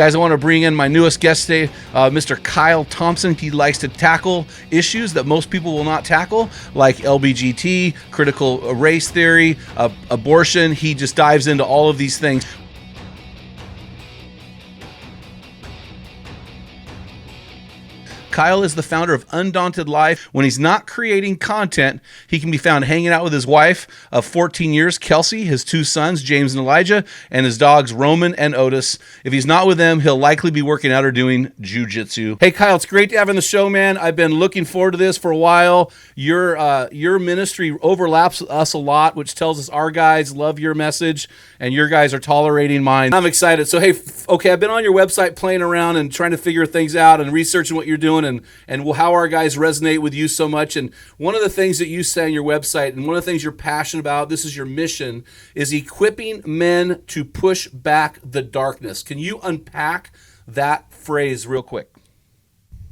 Guys, I want to bring in my newest guest today, Mr. Kyle Thompson. He likes to tackle issues that most people will not tackle, like LBGT, critical race theory, abortion. He just dives into all of these things. Kyle is the founder of Undaunted.Life. When he's not creating content, he can be found hanging out with his wife of 14 years, Kelsey, his two sons, James and Elijah, and his dogs, Roman and Otis. If he's not with them, he'll likely be working out or doing jiu-jitsu. Hey, Kyle, it's great to have you on the show, man. I've been looking forward to this for a while. Your ministry overlaps us a lot, which tells us our guys love your message, and your guys are tolerating mine. I'm excited. So, hey, okay, I've been on your website playing around and trying to figure things out and researching what you're doing, and how our guys resonate with you so much. And one of the things that you say on your website, and one of the things you're passionate about, this is your mission, is equipping men to push back the darkness. Can you unpack that phrase real quick?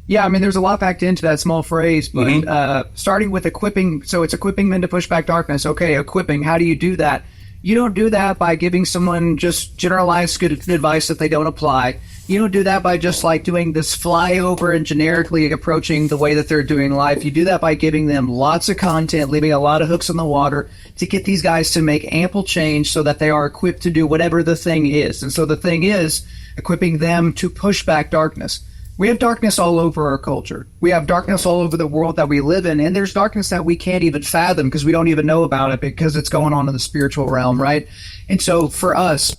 Yeah, I mean, there's a lot packed into that small phrase, but starting with equipping, so it's equipping men to push back darkness. Okay, equipping, how do you do that? You don't do that by giving someone just generalized good advice that they don't apply. You don't do that by just like doing this flyover and generically approaching the way that they're doing life. You do that by giving them lots of content, leaving a lot of hooks in the water to get these guys to make ample change so that they are equipped to do whatever the thing is. And so the thing is equipping them to push back darkness. We have darkness all over our culture. We have darkness all over the world that we live in, and there's darkness that we can't even fathom because we don't even know about it because it's going on in the spiritual realm, right? And so for us,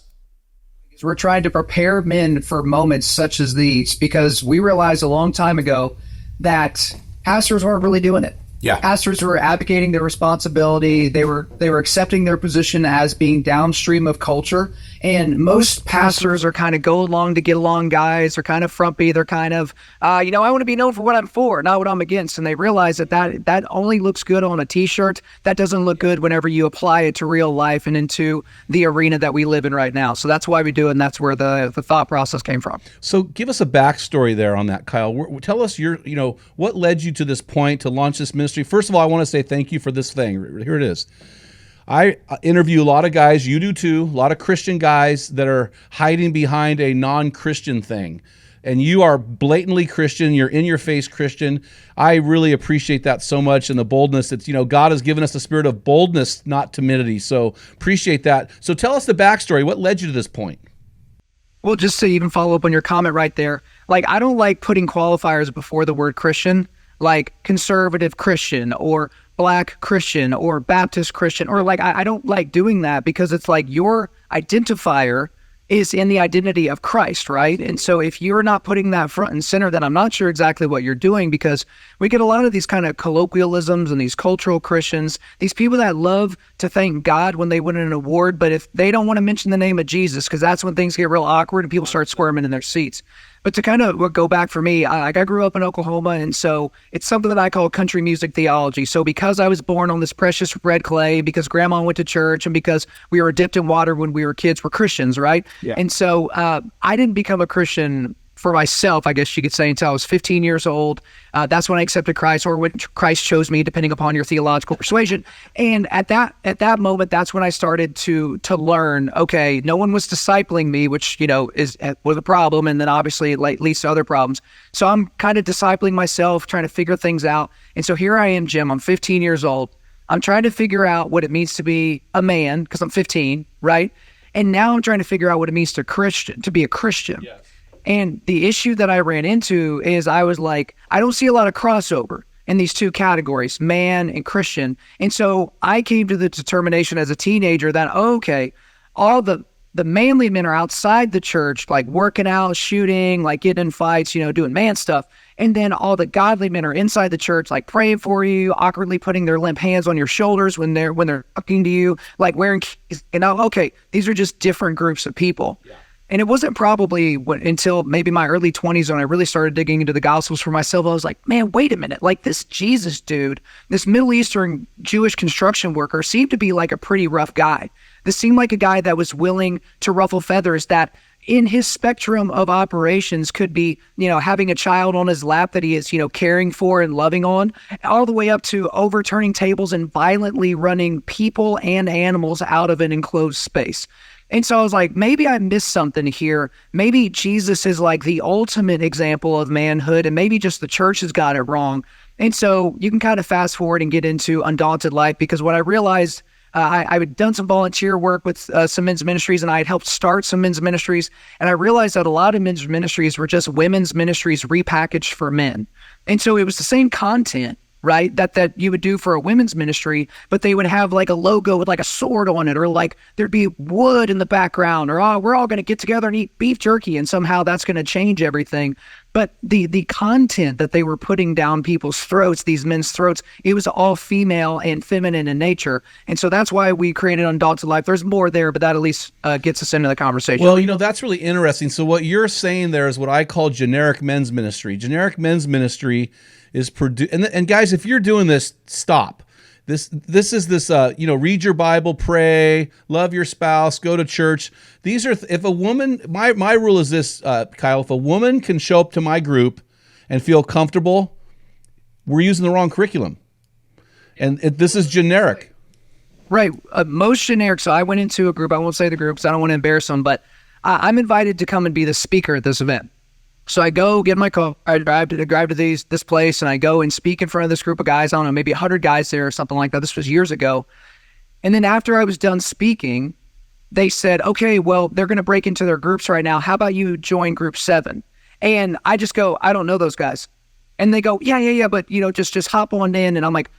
we're trying to prepare men for moments such as these because we realized a long time ago that pastors weren't really doing it. Yeah. Pastors were advocating their responsibility. They were accepting their position as being downstream of culture. And most pastors are kind of go along to get along guys. They're kind of frumpy. They're kind of, I want to be known for what I'm for, not what I'm against. And they realize that only looks good on a t-shirt. That doesn't look good whenever you apply it to real life and into the arena that we live in right now. So that's why we do it. And that's where the thought process came from. So give us a backstory there on that, Kyle. Tell us what led you to this point to launch this ministry. First of all, I want to say thank you for this thing. Here it is. I interview a lot of guys, you do too, a lot of Christian guys that are hiding behind a non-Christian thing. And you are blatantly Christian, you're in your face Christian. I really appreciate that so much, and the boldness that, God has given us a spirit of boldness, not timidity. So appreciate that. So tell us the backstory. What led you to this point? Well, just to even follow up on your comment right there, I don't like putting qualifiers before the word Christian, like conservative Christian or Black Christian or Baptist Christian, or I don't like doing that because it's like your identifier is in the identity of Christ, right? And so if you're not putting that front and center, then I'm not sure exactly what you're doing, because we get a lot of these kind of colloquialisms and these cultural Christians, these people that love to thank God when they win an award, but if they don't want to mention the name of Jesus, because that's when things get real awkward and people start squirming in their seats. But to kind of go back for me, I grew up in Oklahoma, and so it's something that I call country music theology. So because I was born on this precious red clay, because grandma went to church, and because we were dipped in water when we were kids, we're Christians, right? Yeah. And so I didn't become a Christian for myself, I guess you could say, until I was 15 years old. That's when I accepted Christ, or when Christ chose me, depending upon your theological persuasion. And at that moment, that's when I started to learn, okay, no one was discipling me, which, was a problem. And then obviously it leads to other problems. So I'm kind of discipling myself, trying to figure things out. And so here I am, Jim, I'm 15 years old. I'm trying to figure out what it means to be a man, because I'm 15, right? And now I'm trying to figure out what it means to be a Christian. Yes. And the issue that I ran into is I was like, I don't see a lot of crossover in these two categories, man and Christian. And so I came to the determination as a teenager that, okay, all the manly men are outside the church, like working out, shooting, like getting in fights, doing man stuff. And then all the godly men are inside the church, like praying for you, awkwardly putting their limp hands on your shoulders when they're talking to you, like wearing keys. Okay, these are just different groups of people. Yeah. And it wasn't probably until maybe my early 20s when I really started digging into the Gospels for myself. I was like, man, wait a minute. Like this Jesus dude, this Middle Eastern Jewish construction worker seemed to be like a pretty rough guy. This seemed like a guy that was willing to ruffle feathers, that in his spectrum of operations could be, having a child on his lap that he is, caring for and loving on, all the way up to overturning tables and violently running people and animals out of an enclosed space. And so I was like, maybe I missed something here. Maybe Jesus is like the ultimate example of manhood, and maybe just the church has got it wrong. And so you can kind of fast forward and get into Undaunted Life, because what I realized, I had done some volunteer work with some men's ministries, and I had helped start some men's ministries. And I realized that a lot of men's ministries were just women's ministries repackaged for men. And so it was the same content, right, that you would do for a women's ministry, but they would have like a logo with like a sword on it, or like there'd be wood in the background, or we're all going to get together and eat beef jerky, and somehow that's going to change everything. But the content that they were putting down people's throats, these men's throats, it was all female and feminine in nature. And so that's why we created Undaunted Life. There's more there, but that at least gets us into the conversation. Well, that's really interesting. So what you're saying there is what I call generic men's ministry. Generic men's ministry is and guys, if you're doing this, stop. This is read your Bible, pray, love your spouse, go to church. These are if a woman, my rule is this, Kyle, if a woman can show up to my group and feel comfortable, we're using the wrong curriculum. And this is generic. Right. Most generic. So I went into a group, I won't say the group because I don't want to embarrass them, but I'm invited to come and be the speaker at this event. So I go get my car, I drive to this place, and I go and speak in front of this group of guys. I don't know, maybe 100 guys there or something like that. This was years ago. And then after I was done speaking, they said, okay, well, they're going to break into their groups right now. How about you join group 7? And I just go, I don't know those guys. And they go, yeah, but just hop on in. And I'm like,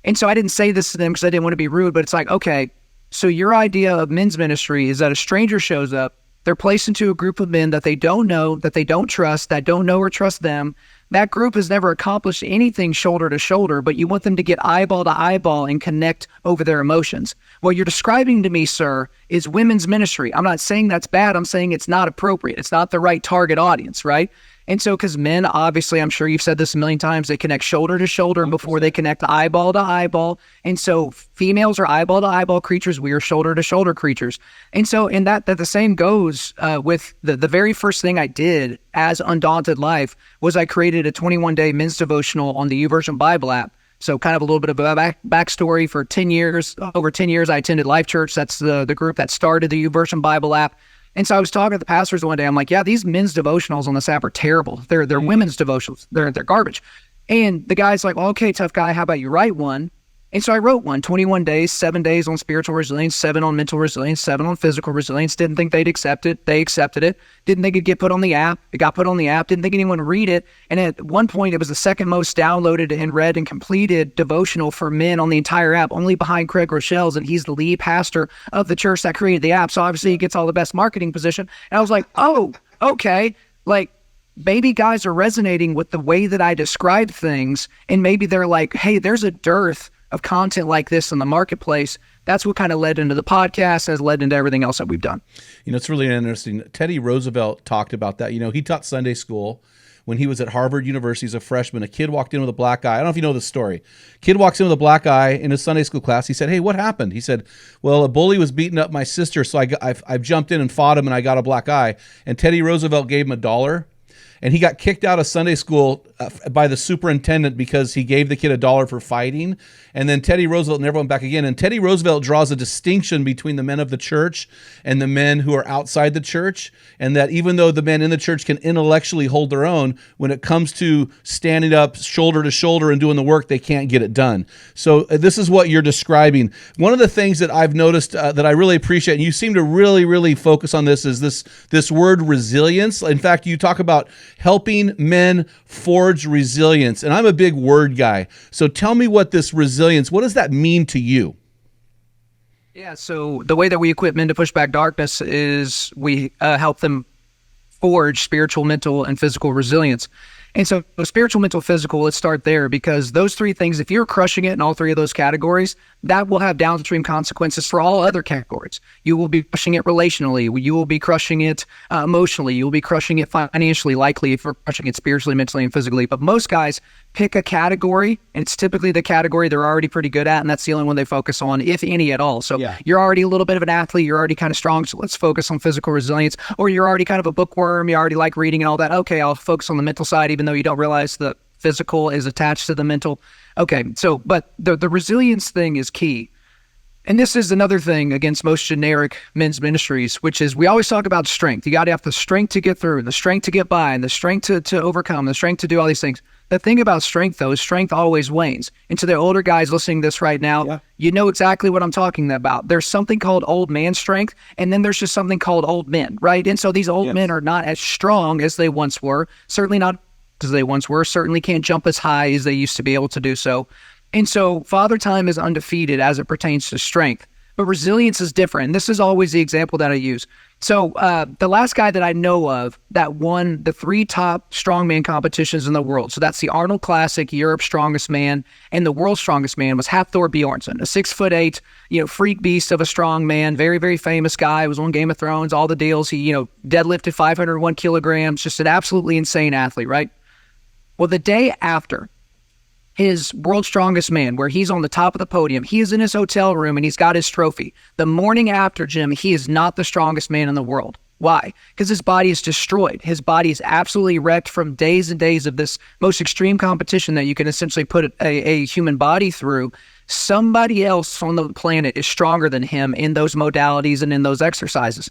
and so I didn't say this to them because I didn't want to be rude, but it's like, okay, so your idea of men's ministry is that a stranger shows up, they're placed into a group of men that they don't know, that they don't trust, that don't know or trust them. That group has never accomplished anything shoulder to shoulder, but you want them to get eyeball to eyeball and connect over their emotions. What you're describing to me, sir, is women's ministry. I'm not saying that's bad. I'm saying it's not appropriate. It's not the right target audience, right? And so, because men, obviously, I'm sure you've said this a million times, they connect shoulder to shoulder 100%. Before they connect eyeball to eyeball. And so females are eyeball to eyeball creatures. We are shoulder to shoulder creatures. And so, in that the same goes with the very first thing I did as Undaunted Life was I created a 21-day men's devotional on the YouVersion Bible app. So kind of a little bit of a backstory. For 10 years, over 10 years, I attended Life Church. That's the group that started the YouVersion Bible app. And so I was talking to the pastors one day. I'm like, yeah, these men's devotionals on this app are terrible. They're women's devotionals. They're garbage. And the guy's like, well, okay, tough guy, how about you write one? And so I wrote one, 21 days, 7 days on spiritual resilience, 7 on mental resilience, 7 on physical resilience. Didn't think they'd accept it. They accepted it. Didn't think it'd get put on the app. It got put on the app. Didn't think anyone would read it. And at one point, it was the second most downloaded and read and completed devotional for men on the entire app, only behind Craig Rochelle's, and he's the lead pastor of the church that created the app. So obviously, he gets all the best marketing position. And I was like, oh, okay. Like, maybe guys are resonating with the way that I describe things, and maybe they're like, hey, there's a dearth of content like this in the marketplace. That's what kind of led into the podcast, has led into everything else that we've done. It's really interesting. Teddy Roosevelt talked about that. He taught Sunday school when he was at Harvard University as a freshman. A kid walked in with a black eye. I don't know if you know the story. Kid walks in with a black eye in his Sunday school class. He said, hey, what happened? He said, well, a bully was beating up my sister, so I jumped in and fought him, and I got a black eye. And Teddy Roosevelt gave him $1. And he got kicked out of Sunday school by the superintendent because he gave the kid $1 for fighting. And then Teddy Roosevelt never went back again. And Teddy Roosevelt draws a distinction between the men of the church and the men who are outside the church. And that even though the men in the church can intellectually hold their own, when it comes to standing up shoulder to shoulder and doing the work, they can't get it done. So this is what you're describing. One of the things that I've noticed that I really appreciate, and you seem to really, really focus on this, is this word resilience. In fact, you talk about helping men forge resilience. And I'm a big word guy. So tell me what this resilience, what does that mean to you? Yeah, so the way that we equip men to push back darkness is we help them forge spiritual, mental, and physical resilience. And so spiritual, mental, physical, let's start there, because those three things, if you're crushing it in all three of those categories, that will have downstream consequences for all other categories. You will be crushing it relationally. You will be crushing it emotionally. You will be crushing it financially, likely, if you're crushing it spiritually, mentally, and physically. But most guys pick a category, and it's typically the category they're already pretty good at, and that's the only one they focus on, if any at all. So You're already a little bit of an athlete. You're already kind of strong, so let's focus on physical resilience. Or you're already kind of a bookworm. You already like reading and all that. Okay, I'll focus on the mental side, even though you don't realize the physical is attached to the mental. Okay, so, but the resilience thing is key. And this is another thing against most generic men's ministries, which is we always talk about strength. You got to have the strength to get through, the strength to get by, and the strength to overcome, the strength to do all these things. The thing about strength, though, is strength always wanes. And to the older guys listening to this right now, you know exactly what I'm talking about. There's something called old man strength, and then there's just something called old men, right? And so these old men are not as strong as they once were, certainly not as they once were, certainly can't jump as high as they used to be able to do so. And so Father Time is undefeated as it pertains to strength, but resilience is different. And this is always the example that I use. So the last guy that I know of that won the 3 top strongman competitions in the world, so that's the Arnold Classic, Europe's Strongest Man, and the World's Strongest Man, was Hafthor Bjornsson, a 6'8", freak beast of a strong man, very, very famous guy, was on Game of Thrones, all the deals. He, deadlifted 501 kilograms, just an absolutely insane athlete, right? Well, the day after his World's Strongest Man, where he's on the top of the podium, he is in his hotel room and he's got his trophy. The morning after, Jim, he is not the strongest man in the world. Why? Because his body is destroyed. His body is absolutely wrecked from days and days of this most extreme competition that you can essentially put a human body through. Somebody else on the planet is stronger than him in those modalities and in those exercises.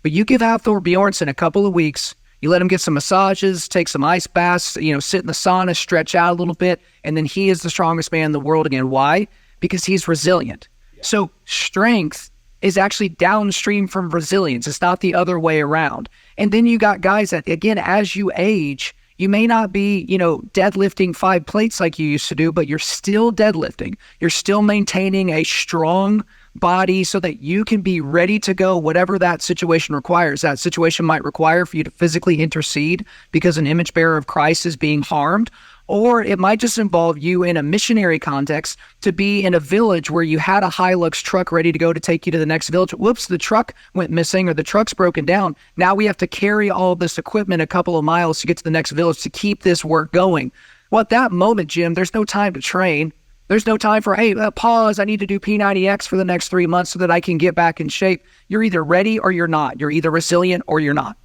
But you give Hafthor Bjornsson a couple of weeks, you let him get some massages, take some ice baths, sit in the sauna, stretch out a little bit, and then he is the strongest man in the world again. Why? Because he's resilient. Yeah. So strength is actually downstream from resilience. It's not the other way around. And then you got guys that, again, as you age, you may not be, deadlifting 5 plates like you used to do, but you're still deadlifting. You're still maintaining a strong body so that you can be ready to go whatever that situation requires. That situation might require for you to physically intercede because an image bearer of Christ is being harmed, or it might just involve you in a missionary context to be in a village where you had a Hilux truck ready to go to take you to the next village. Whoops, the truck went missing or the truck's broken down. Now we have to carry all this equipment a couple of miles to get to the next village to keep this work going. Well, at that moment, Jim, there's no time to train. There's no time for, hey, pause, I need to do P90X for the next 3 months so that I can get back in shape. You're either ready or you're not. You're either resilient or you're not.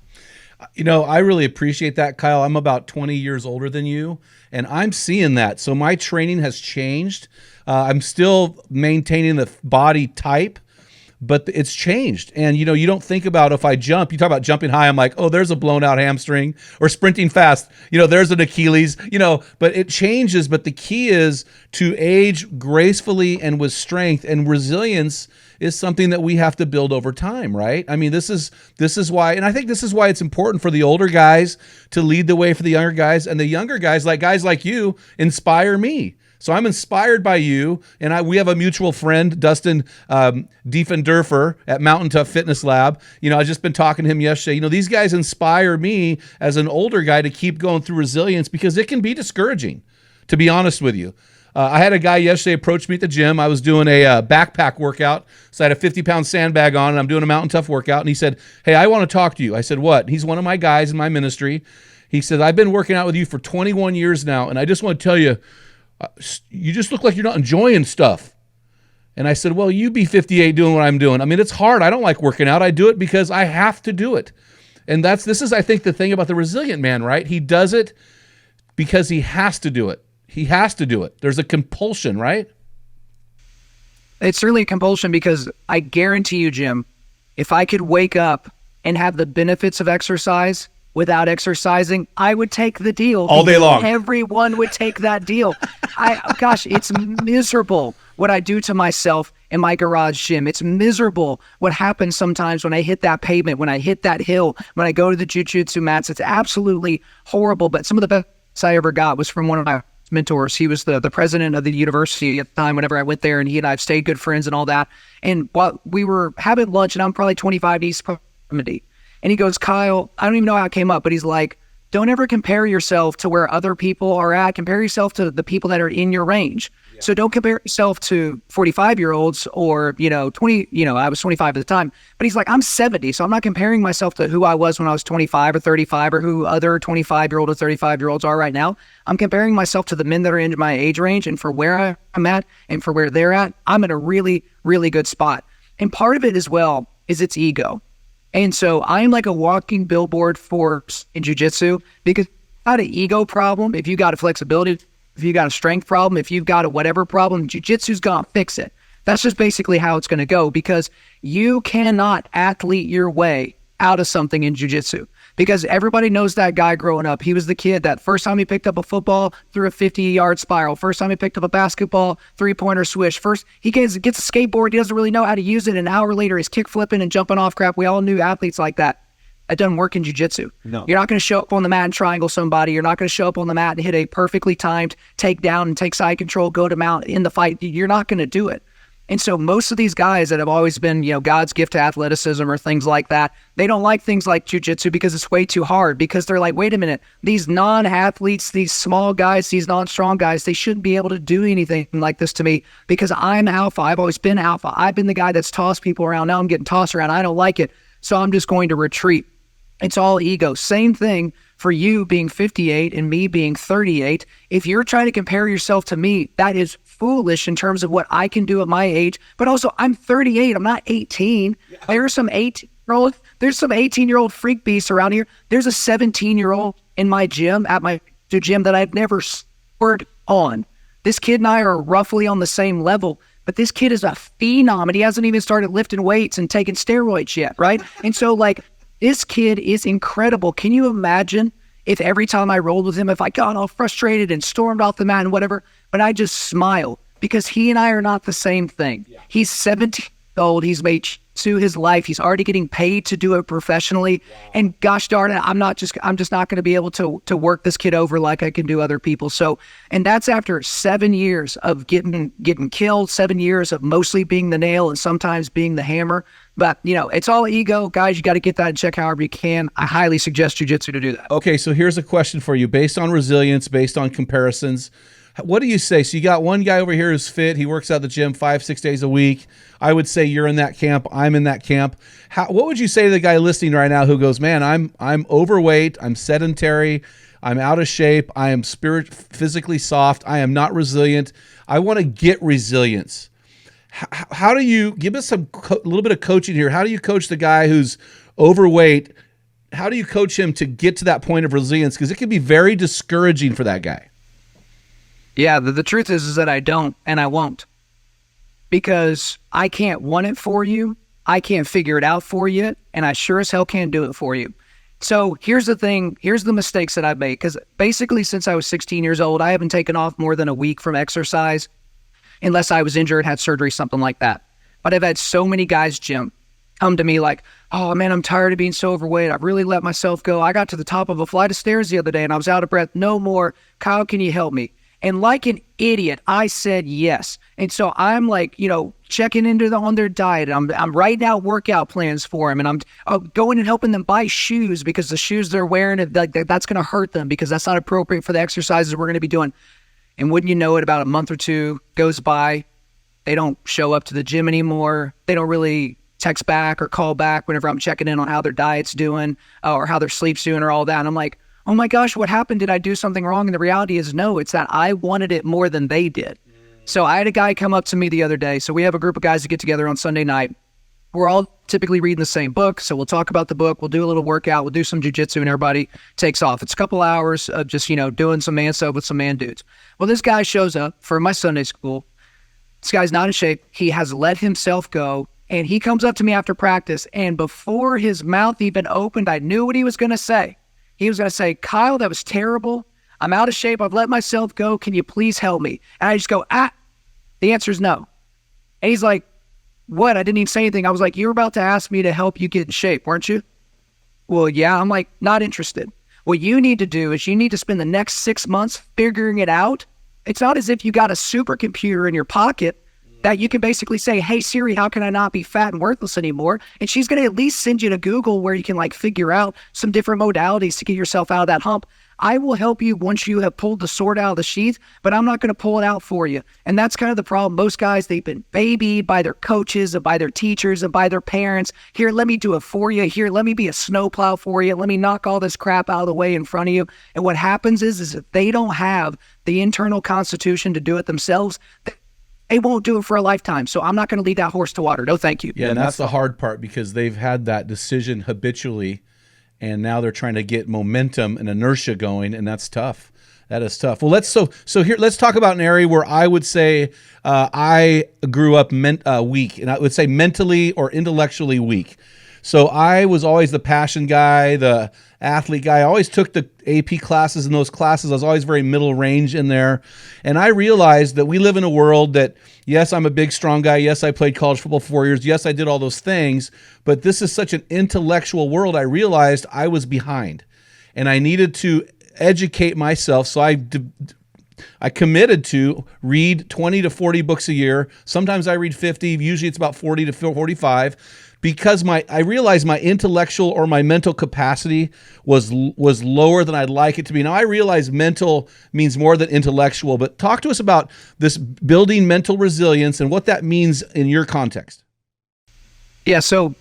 I really appreciate that, Kyle. I'm about 20 years older than you, and I'm seeing that. So my training has changed. I'm still maintaining the body type, but it's changed. And, you don't think about if I jump, you talk about jumping high, I'm like, oh, there's a blown out hamstring, or sprinting fast, there's an Achilles, but it changes. But the key is to age gracefully and with strength, and resilience is something that we have to build over time, right? I mean, this is why, and I think this is why it's important for the older guys to lead the way for the younger guys, and the younger guys like you inspire me. So I'm inspired by you, and we have a mutual friend, Dustin Diefendorfer at Mountain Tough Fitness Lab. I've just been talking to him yesterday. These guys inspire me as an older guy to keep going through resilience, because it can be discouraging, to be honest with you. I had a guy yesterday approach me at the gym. I was doing a backpack workout, so I had a 50-pound sandbag on, and I'm doing a Mountain Tough workout, and he said, hey, I want to talk to you. I said, what? He's one of my guys in my ministry. He said, I've been working out with you for 21 years now, and I just want to tell you, you just look like you're not enjoying stuff. And I said, well, you be 58 doing what I'm doing. I mean, it's hard. I don't like working out. I do it because I have to do it. And this is, I think, the thing about the resilient man, right? He does it because he has to do it. He has to do it. There's a compulsion, right? It's really a compulsion, because I guarantee you, Jim, if I could wake up and have the benefits of exercise without exercising, I would take the deal. All day long. Everyone would take that deal. It's miserable what I do to myself in my garage gym. It's miserable what happens sometimes when I hit that pavement, when I hit that hill, when I go to the jiu-jitsu mats. It's absolutely horrible. But some of the best I ever got was from one of my mentors. He was the president of the university at the time whenever I went there, and he and I have stayed good friends and all that. And while we were having lunch, and I'm probably 25 East proximity, and he goes, Kyle, I don't even know how it came up, but he's like, don't ever compare yourself to where other people are at. Compare yourself to the people that are in your range. Yeah. So don't compare yourself to 45-year-olds or, 20, I was 25 at the time, but he's like, I'm 70. So I'm not comparing myself to who I was when I was 25 or 35 or who other 25-year-old or 35-year-olds are right now. I'm comparing myself to the men that are in my age range, and for where I'm at and for where they're at, I'm in a really, really good spot. And part of it as well is its ego. And so I'm like a walking billboard for in jiu-jitsu, because if you've got an ego problem, if you got a flexibility, if you got a strength problem, if you've got a whatever problem, jiu-jitsu's gonna fix it. That's just basically how it's going to go, because you cannot athlete your way out of something in jiu-jitsu, because everybody knows that guy growing up. He was the kid that first time he picked up a football, threw a 50-yard spiral. First time he picked up a basketball, three-pointer swish. First, he gets a skateboard. He doesn't really know how to use it. An hour later, he's kick flipping and jumping off crap. We all knew athletes like that. It doesn't work in jiu-jitsu. No. You're not going to show up on the mat and triangle somebody. You're not going to show up on the mat and hit a perfectly timed takedown and take side control, go to mount in the fight. You're not going to do it. And so most of these guys that have always been, God's gift to athleticism or things like that, they don't like things like jiu-jitsu because it's way too hard, because they're like, wait a minute, these non-athletes, these small guys, these non-strong guys, they shouldn't be able to do anything like this to me because I'm alpha. I've always been alpha. I've been the guy that's tossed people around. Now I'm getting tossed around. I don't like it. So I'm just going to retreat. It's all ego. Same thing for you being 58 and me being 38. If you're trying to compare yourself to me, that is foolish in terms of what I can do at my age. But also, I'm 38. I'm not 18. There's some 18-year-old freak beasts around here. There's a 17-year-old in my gym, at my gym, that I've never scored on. This kid and I are roughly on the same level. But this kid is a phenom, and he hasn't even started lifting weights and taking steroids yet, right? And so, this kid is incredible. Can you imagine if every time I rolled with him, if I got all frustrated and stormed off the mat and whatever, but I just smile, because he and I are not the same thing. Yeah. He's 17 years old. He's made to his life. He's already getting paid to do it professionally. Wow. And gosh darn it, I'm just not going to be able to work this kid over like I can do other people. So, and that's after 7 years of getting killed, 7 years of mostly being the nail and sometimes being the hammer. But, it's all ego. Guys, you got to get that in check however you can. I highly suggest jiu-jitsu to do that. Okay, so here's a question for you. Based on resilience, based on comparisons, what do you say? So you got one guy over here who's fit. He works out at the gym 5-6 days a week. I would say you're in that camp. I'm in that camp. What would you say to the guy listening right now who goes, man, I'm overweight. I'm sedentary. I'm out of shape. I am physically soft. I am not resilient. I want to get resilience. How do you give us a little bit of coaching here? How do you coach the guy who's overweight? How do you coach him to get to that point of resilience? Because it can be very discouraging for that guy. Yeah, the truth is that I don't, and I won't, because I can't want it for you. I can't figure it out for you, and I sure as hell can't do it for you. So here's the thing. Here's the mistakes that I've made, because basically since I was 16 years old, I haven't taken off more than a week from exercise, unless I was injured, had surgery, something like that. But I've had so many guys, Jim, come to me like, oh man, I'm tired of being so overweight. I've really let myself go. I got to the top of a flight of stairs the other day and I was out of breath. No more. Kyle, can you help me? And like an idiot, I said yes. And so I'm like, checking into on their diet. I'm writing out workout plans for them, and I'm going and helping them buy shoes, because the shoes they're wearing, that's going to hurt them, because that's not appropriate for the exercises we're going to be doing. And wouldn't you know it, about a month or two goes by, they don't show up to the gym anymore. They don't really text back or call back whenever I'm checking in on how their diet's doing or how their sleep's doing or all that. And I'm like, oh my gosh, what happened? Did I do something wrong? And the reality is no, it's that I wanted it more than they did. So I had a guy come up to me the other day. So we have a group of guys that get together on Sunday night. We're all typically reading the same book. So we'll talk about the book. We'll do a little workout. We'll do some jiu-jitsu, and everybody takes off. It's a couple hours of just, doing some man stuff with some man dudes. Well, this guy shows up for my Sunday school. This guy's not in shape. He has let himself go. And he comes up to me after practice. And before his mouth even opened, I knew what he was going to say. He was going to say, Kyle, that was terrible. I'm out of shape. I've let myself go. Can you please help me? And I just go, the answer is no. And he's like, what? I didn't even say anything. I was like, you were about to ask me to help you get in shape, weren't you? Well, yeah. I'm like, not interested. What you need to do is you need to spend the next 6 months figuring it out. It's not as if you got a supercomputer in your pocket that you can basically say, hey, Siri, how can I not be fat and worthless anymore? And she's going to at least send you to Google where you can figure out some different modalities to get yourself out of that hump. I will help you once you have pulled the sword out of the sheath, but I'm not going to pull it out for you. And that's kind of the problem. Most guys, they've been babied by their coaches and by their teachers and by their parents. Here, let me do it for you. Here, let me be a snowplow for you. Let me knock all this crap out of the way in front of you. And what happens is if they don't have the internal constitution to do it themselves, they won't do it for a lifetime. So I'm not going to lead that horse to water. No, thank you. Yeah, and that's the hard part, because they've had that decision habitually, and now they're trying to get momentum and inertia going, and that's tough. That is tough. Well, let's talk about an area where I would say I grew up weak, and I would say mentally or intellectually weak. So I was always the passion guy, the athlete guy. I always took the AP classes. In those classes, I was always very middle range in there. And I realized that we live in a world that, yes, I'm a big, strong guy. Yes, I played college football for 4 years. Yes, I did all those things. But this is such an intellectual world. I realized I was behind, and I needed to educate myself. So I committed to read 20 to 40 books a year. Sometimes I read 50. Usually it's about 40 to 45. Because I realized my intellectual or my mental capacity was lower than I'd like it to be. Now, I realize mental means more than intellectual, but talk to us about this building mental resilience and what that means in your context. Yeah, so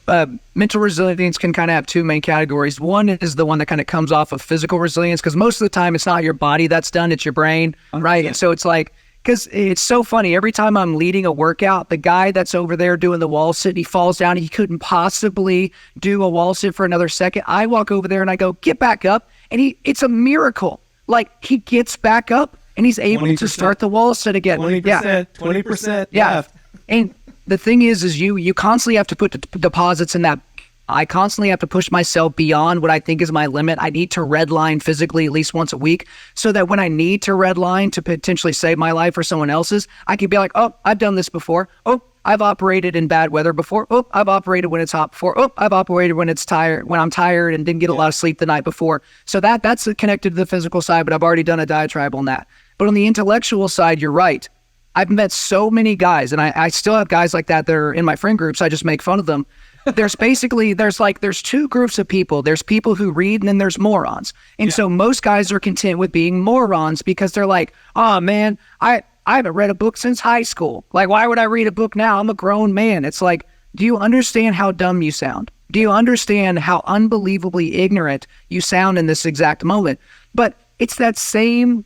mental resilience can kind of have two main categories. One is the one that kind of comes off of physical resilience, because most of the time it's not your body that's done, it's your brain, right? And so it's like, because it's so funny, every time I'm leading a workout, the guy that's over there doing the wall sit, he falls down, he couldn't possibly do a wall sit for another second. I walk over there and I go, get back up. And it's a miracle. Like, he gets back up and he's able 20%. To start the wall sit again. 20%, yeah. 20% yeah. left. And the thing is you constantly have to put deposits in that. I constantly have to push myself beyond what I think is my limit. I need to redline physically at least once a week, so that when I need to redline to potentially save my life or someone else's, I can be like, oh, I've done this before. Oh, I've operated in bad weather before. Oh, I've operated when it's hot before. Oh, I've operated when I'm tired and didn't get a lot of sleep the night before. So that's connected to the physical side, but I've already done a diatribe on that. But on the intellectual side, you're right. I've met so many guys, and I still have guys like that are in my friend groups. I just make fun of them. There's two groups of people. There's people who read, and then there's morons. And so most guys are content with being morons, because they're like, oh man, I haven't read a book since high school. Like, why would I read a book now? I'm a grown man. It's like, do you understand how dumb you sound? Do you understand how unbelievably ignorant you sound in this exact moment? But it's that same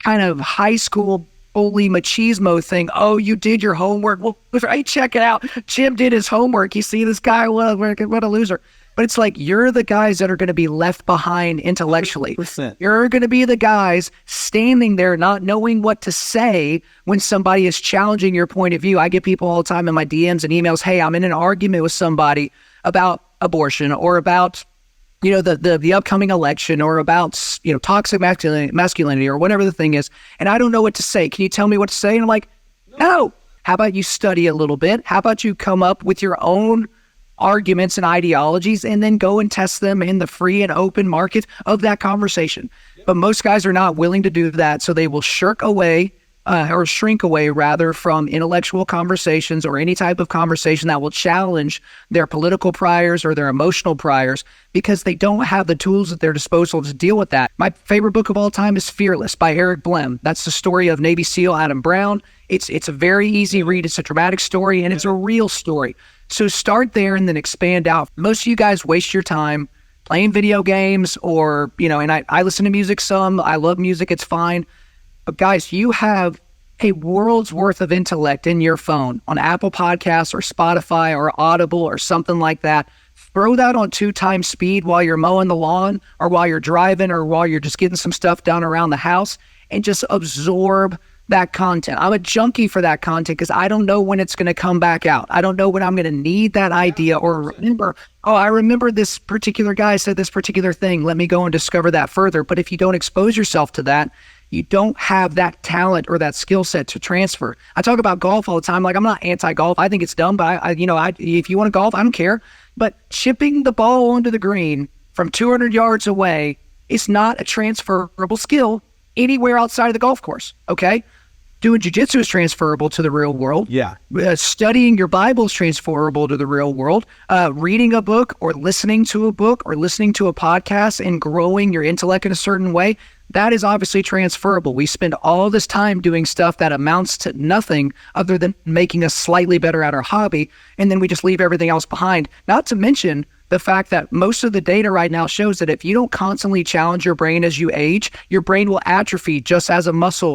kind of high school bully machismo thing. Oh, you did your homework. Well, right, check it out. Jim did his homework. You see this guy, what a loser. But it's like, you're the guys that are going to be left behind intellectually. 100%. You're going to be the guys standing there not knowing what to say when somebody is challenging your point of view. I get people all the time in my DMs and emails, hey, I'm in an argument with somebody about abortion, or about the upcoming election, or about toxic masculinity, or whatever the thing is, and I don't know what to say. Can you tell me what to say? And I'm like, no. How about you study a little bit? How about you come up with your own arguments and ideologies, and then go and test them in the free and open market of that conversation? But most guys are not willing to do that, so they will shrink away rather from intellectual conversations, or any type of conversation that will challenge their political priors or their emotional priors, because they don't have the tools at their disposal to deal with that. My favorite book of all time is Fearless by Eric Blem. That's the story of Navy SEAL Adam Brown. It's a very easy read. It's a dramatic story, and it's a real story. So start there and then expand out. Most of you guys waste your time playing video games, or, and I listen to music some. I love music. It's fine. But guys, you have a world's worth of intellect in your phone on Apple Podcasts or Spotify or Audible or something like that. Throw that on 2x speed while you're mowing the lawn, or while you're driving, or while you're just getting some stuff done around the house, and just absorb that content. I'm a junkie for that content, because I don't know when it's going to come back out. I don't know when I'm going to need that idea, or remember, oh, I remember this particular guy said this particular thing. Let me go and discover that further. But if you don't expose yourself to that, you don't have that talent or that skill set to transfer. I talk about golf all the time. Like, I'm not anti-golf. I think it's dumb, but if you want to golf, I don't care. But chipping the ball onto the green from 200 yards away is not a transferable skill anywhere outside of the golf course. Okay. Doing jiu-jitsu is transferable to the real world. Yeah. Studying your Bible is transferable to the real world. Reading a book, or listening to a book, or listening to a podcast, and growing your intellect in a certain way, that is obviously transferable. We spend all this time doing stuff that amounts to nothing other than making us slightly better at our hobby, and then we just leave everything else behind. Not to mention the fact that most of the data right now shows that if you don't constantly challenge your brain as you age, your brain will atrophy just as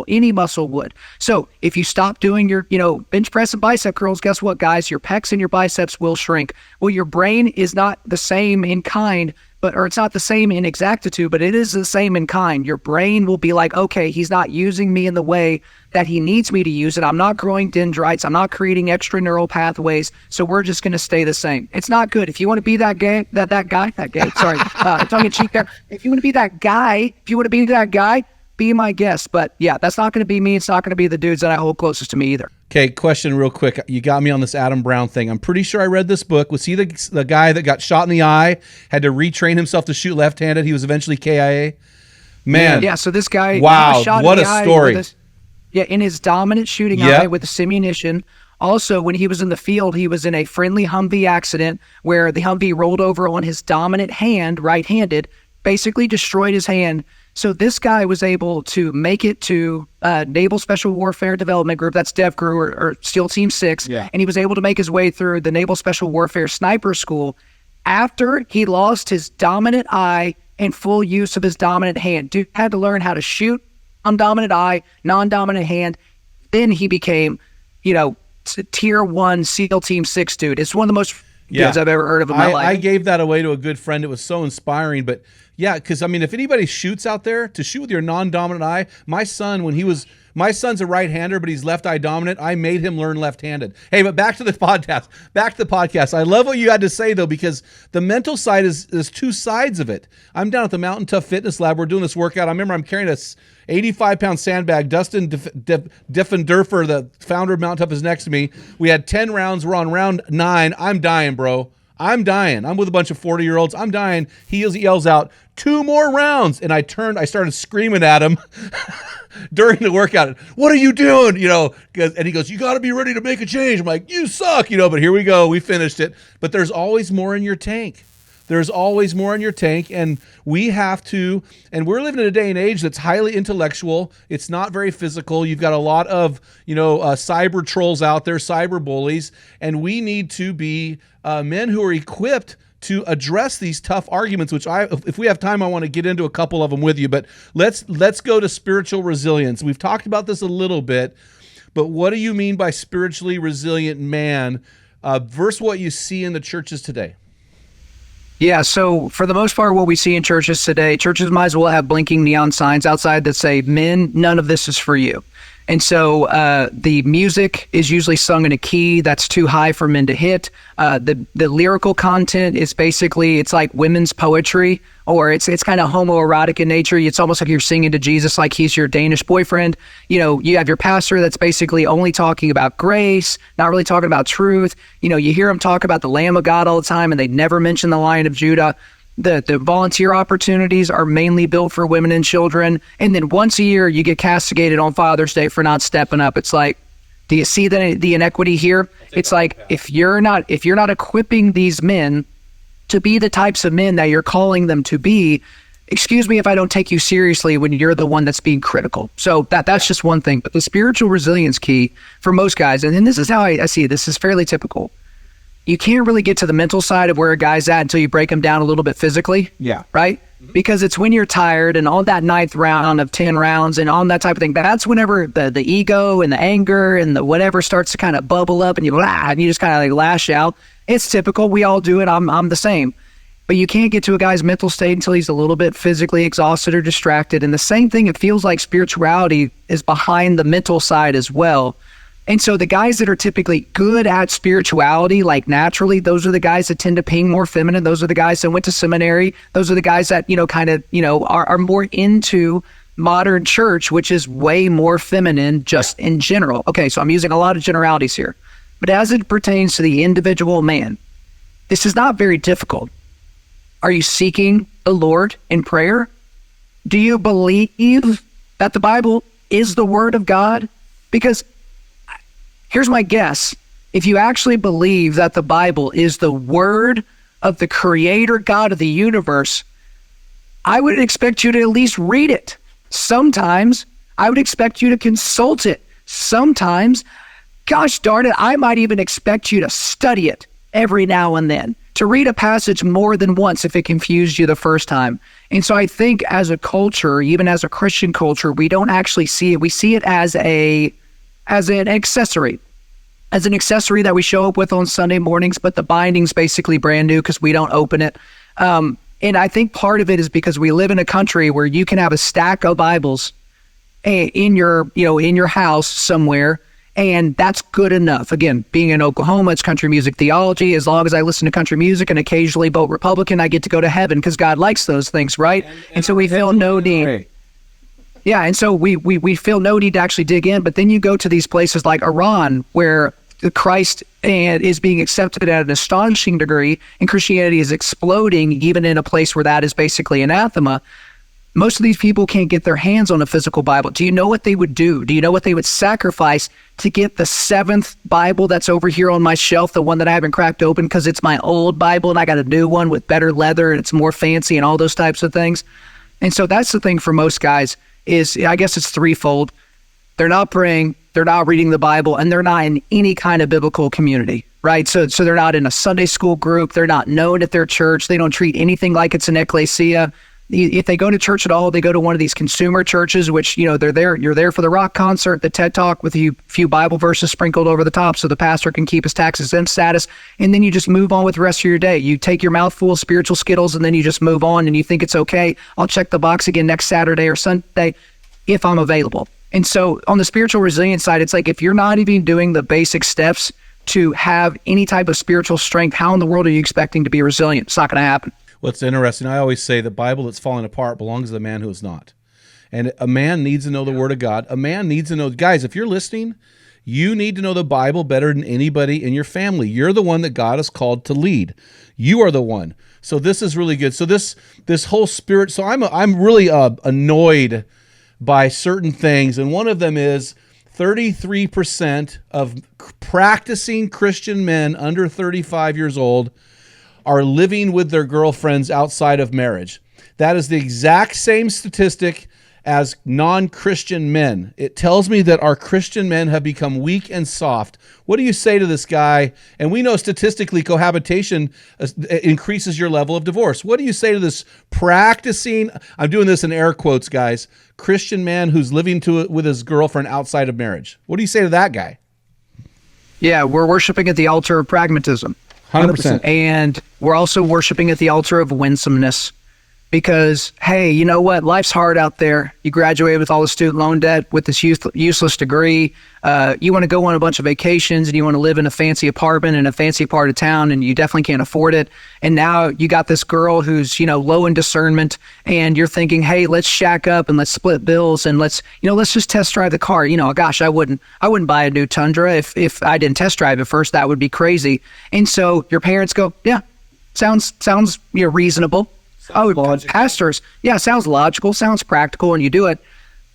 any muscle would. So if you stop doing your, bench press and bicep curls, guess what, guys? Your pecs and your biceps will shrink. Well, your brain is not the same in kind or it's not the same in exactitude, but it is the same in kind. Your brain will be like, okay, he's not using me in the way that he needs me to use it. I'm not growing dendrites. I'm not creating extra neural pathways. So we're just going to stay the same. It's not good. If you want to be that guy, sorry, tongue in cheek there. If you want to be that guy, be my guest. But yeah, that's not going to be me. It's not going to be the dudes that I hold closest to me either. Okay, question real quick. You got me on this Adam Brown thing. I'm pretty sure I read this book. Was he the guy that got shot in the eye, had to retrain himself to shoot left-handed? He was eventually KIA? Man. Yeah, so this guy... Wow, what a story. In his dominant shooting eye with the simunition. Also, when he was in the field, he was in a friendly Humvee accident where the Humvee rolled over on his dominant hand, right-handed, basically destroyed his hand. So this guy was able to make it to Naval Special Warfare Development Group, that's DevGru or SEAL Team 6, and he was able to make his way through the Naval Special Warfare Sniper School after he lost his dominant eye and full use of his dominant hand. Dude had to learn how to shoot on dominant eye, non-dominant hand. Then he became, Tier 1 SEAL Team 6 dude. It's one of the most goods I've ever heard of in my life. I gave that away to a good friend. It was so inspiring, but yeah, because I mean, if anybody shoots out there, to shoot with your non-dominant eye, my son's a right-hander, but he's left eye dominant. I made him learn left-handed. Hey, but back to the podcast. I love what you had to say though, because the mental side is two sides of it. I'm down at the Mountain Tough Fitness Lab. We're doing this workout. I remember I'm carrying a 85-pound sandbag. Dustin Diffenderfer, the founder of Mountain Tough, is next to me. We had 10 rounds. We're on round 9. I'm dying, bro. I'm dying. I'm with a bunch of 40-year-olds. I'm dying. He yells out, 2 more rounds. And I started screaming at him during the workout. What are you doing? And he goes, you got to be ready to make a change. I'm like, you suck, but here we go. We finished it. But there's always more in your tank. There's always more in your tank, and we have to, and we're living in a day and age that's highly intellectual. It's not very physical. You've got a lot of, cyber trolls out there, cyber bullies, and we need to be men who are equipped to address these tough arguments, which if we have time, I want to get into a couple of them with you, but let's go to spiritual resilience. We've talked about this a little bit, but what do you mean by spiritually resilient man versus what you see in the churches today? Yeah, so for the most part, what we see in churches today, churches might as well have blinking neon signs outside that say, men, none of this is for you. And so the music is usually sung in a key that's too high for men to hit. The lyrical content is basically, it's like women's poetry, or it's kind of homoerotic in nature. It's almost like you're singing to Jesus like he's your Danish boyfriend. You have your pastor that's basically only talking about grace, not really talking about truth. You hear him talk about the Lamb of God all the time, and they never mention the Lion of Judah. The volunteer opportunities are mainly built for women and children. And then once a year, you get castigated on Father's Day for not stepping up. It's like, do you see the inequity here? It's like, if you're not equipping these men to be the types of men that you're calling them to be, excuse me if I don't take you seriously when you're the one that's being critical. So that's just one thing. But the spiritual resilience key for most guys, and this is how I see it, this is fairly typical. You can't really get to the mental side of where a guy's at until you break him down a little bit physically. Yeah. Right? Because it's when you're tired and on that 9th round of 10 rounds and on that type of thing, that's whenever the ego and the anger and the whatever starts to kind of bubble up and you just kind of like lash out. It's typical. We all do it. I'm the same. But you can't get to a guy's mental state until he's a little bit physically exhausted or distracted. And the same thing, it feels like spirituality is behind the mental side as well. And so the guys that are typically good at spirituality, like naturally, those are the guys that tend to ping more feminine. Those are the guys that went to seminary. Those are the guys that, are more into modern church, which is way more feminine just in general. Okay, so I'm using a lot of generalities here. But as it pertains to the individual man, this is not very difficult. Are you seeking the Lord in prayer? Do you believe that the Bible is the Word of God? Because here's my guess. If you actually believe that the Bible is the word of the Creator God of the universe, I would expect you to at least read it. Sometimes I would expect you to consult it. Sometimes, gosh darn it, I might even expect you to study it every now and then, to read a passage more than once if it confused you the first time. And so I think as a culture, even as a Christian culture, we don't actually see it. We see it as an accessory that we show up with on Sunday mornings, but the binding's basically brand new because we don't open it. And And I think part of it is because we live in a country where you can have a stack of Bibles in your house somewhere, and that's good enough. Again, being in Oklahoma, it's country music theology. As long as I listen to country music and occasionally vote Republican, I get to go to heaven because God likes those things, right? And so we feel no need. Yeah, and so we feel no need to actually dig in. But then you go to these places like Iran, where Christ is being accepted at an astonishing degree, and Christianity is exploding, even in a place where that is basically anathema. Most of these people can't get their hands on a physical Bible. Do you know what they would do? Do you know what they would sacrifice to get the 7th Bible that's over here on my shelf, the one that I haven't cracked open because it's my old Bible and I got a new one with better leather and it's more fancy and all those types of things? And so that's the thing for most guys is, I guess it's threefold. They're not praying, they're not reading the Bible, and they're not in any kind of biblical community, right? So they're not in a Sunday school group, they're not known at their church, they don't treat anything like it's an ecclesia. If they go to church at all, they go to one of these consumer churches, which, you're there for the rock concert, the TED Talk with a few Bible verses sprinkled over the top so the pastor can keep his tax-exempt status, and then you just move on with the rest of your day. You take your mouthful of spiritual Skittles, and then you just move on, and you think it's okay. I'll check the box again next Saturday or Sunday if I'm available. And so on the spiritual resilience side, it's like if you're not even doing the basic steps to have any type of spiritual strength, how in the world are you expecting to be resilient? It's not going to happen. What's interesting, I always say the Bible that's falling apart belongs to the man who is not. And a man needs to know the Word of God. A man needs to know, guys, if you're listening, you need to know the Bible better than anybody in your family. You're the one that God has called to lead. You are the one. So this is really good. So this whole spirit, so I'm really annoyed by certain things, and one of them is 33% of practicing Christian men under 35 years old are living with their girlfriends outside of marriage. That is the exact same statistic as non-Christian men. It tells me that our Christian men have become weak and soft. What do you say to this guy? And we know statistically cohabitation increases your level of divorce. What do you say to this practicing, I'm doing this in air quotes, guys, Christian man who's living with his girlfriend outside of marriage? What do you say to that guy? Yeah, we're worshiping at the altar of pragmatism. 100%. And we're also worshiping at the altar of winsomeness. Because, hey, you know what? Life's hard out there. You graduated with all the student loan debt with this useless degree. You want to go on a bunch of vacations and you want to live in a fancy apartment in a fancy part of town, and you definitely can't afford it. And now you got this girl who's, low in discernment, and you're thinking, hey, let's shack up and let's split bills and let's just test drive the car. Gosh, I wouldn't buy a new Tundra if I didn't test drive it first. That would be crazy. And so your parents go, yeah, sounds reasonable. Pastors, yeah, sounds logical, sounds practical, and you do it.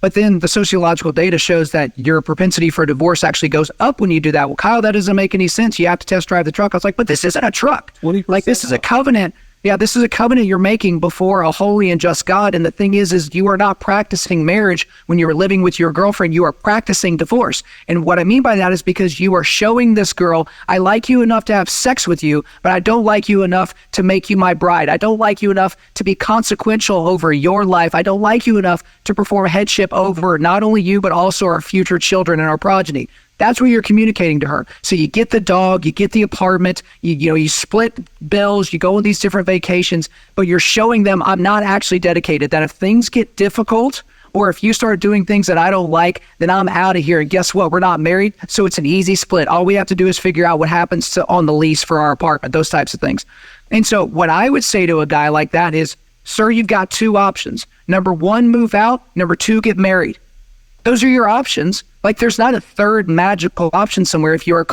But then the sociological data shows that your propensity for divorce actually goes up when you do that. Well, Kyle, that doesn't make any sense. You have to test drive the truck. I was like, but this isn't a truck. Like, this is a covenant. Yeah, this is a covenant you're making before a holy and just God. And the thing is you are not practicing marriage when you're living with your girlfriend. You are practicing divorce. And what I mean by that is because you are showing this girl, I like you enough to have sex with you, but I don't like you enough to make you my bride. I don't like you enough to be consequential over your life. I don't like you enough to perform headship over not only you, but also our future children and our progeny. That's what you're communicating to her. So you get the dog, you get the apartment, you split bills, you go on these different vacations, but you're showing them I'm not actually dedicated, that if things get difficult or if you start doing things that I don't like, then I'm out of here. And guess what? We're not married, so it's an easy split. All we have to do is figure out what happens on the lease for our apartment, those types of things. And so what I would say to a guy like that is, sir, you've got two options. Number one, move out. Number two, get married. Those are your options. Like, there's not a third magical option somewhere. If you're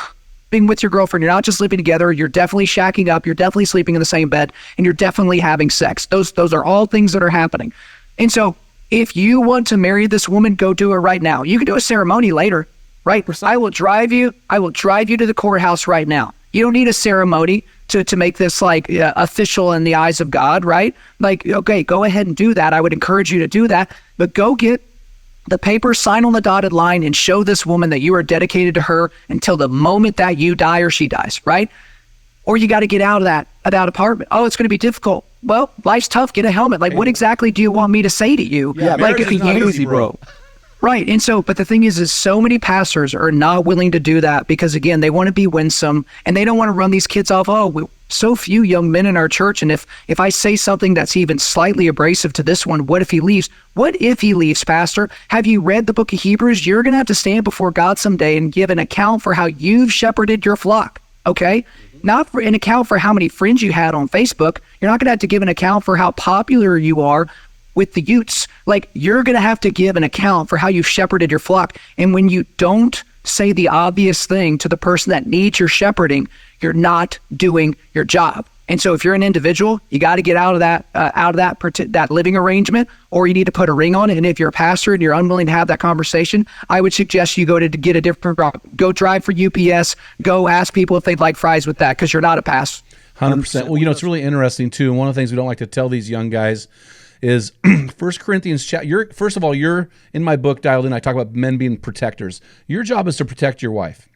being with your girlfriend, you're not just living together, you're definitely shacking up, you're definitely sleeping in the same bed, and you're definitely having sex. Those are all things that are happening. And so if you want to marry this woman, go do it right now. You can do a ceremony later, right? I will drive you to the courthouse right now. You don't need a ceremony to make this official in the eyes of God, right? Like, okay, go ahead and do that. I would encourage you to do that, but go get the paper, sign on the dotted line, and show this woman that you are dedicated to her until the moment that you die or she dies, right? Or you got to get out of that apartment. Oh, it's going to be difficult. Well, life's tough. Get a helmet. Like, what exactly do you want me to say to you? Yeah, like, marriage is not easy, bro. Right. And so, but the thing is so many pastors are not willing to do that because, again, they want to be winsome and they don't want to run these kids off. So few young men in our church. And if I say something that's even slightly abrasive to this one, what if he leaves? What if he leaves, Pastor? Have you read the book of Hebrews? You're going to have to stand before God someday and give an account for how you've shepherded your flock. Okay? Not for an account for how many friends you had on Facebook. You're not going to have to give an account for how popular you are with the youths. Like, you're going to have to give an account for how you've shepherded your flock. And when you don't say the obvious thing to the person that needs your shepherding, you're not doing your job. And so if you're an individual, you got to get out of that living arrangement, or you need to put a ring on it. And if you're a pastor and you're unwilling to have that conversation, I would suggest you go to get a different route. Go drive for UPS. Go ask people if they'd like fries with that, because you're not a pastor. 100%. Well, it's really interesting too. And one of the things we don't like to tell these young guys is 1 Corinthians first of all, you're in my book, Dialed In. I talk about men being protectors. Your job is to protect your wife.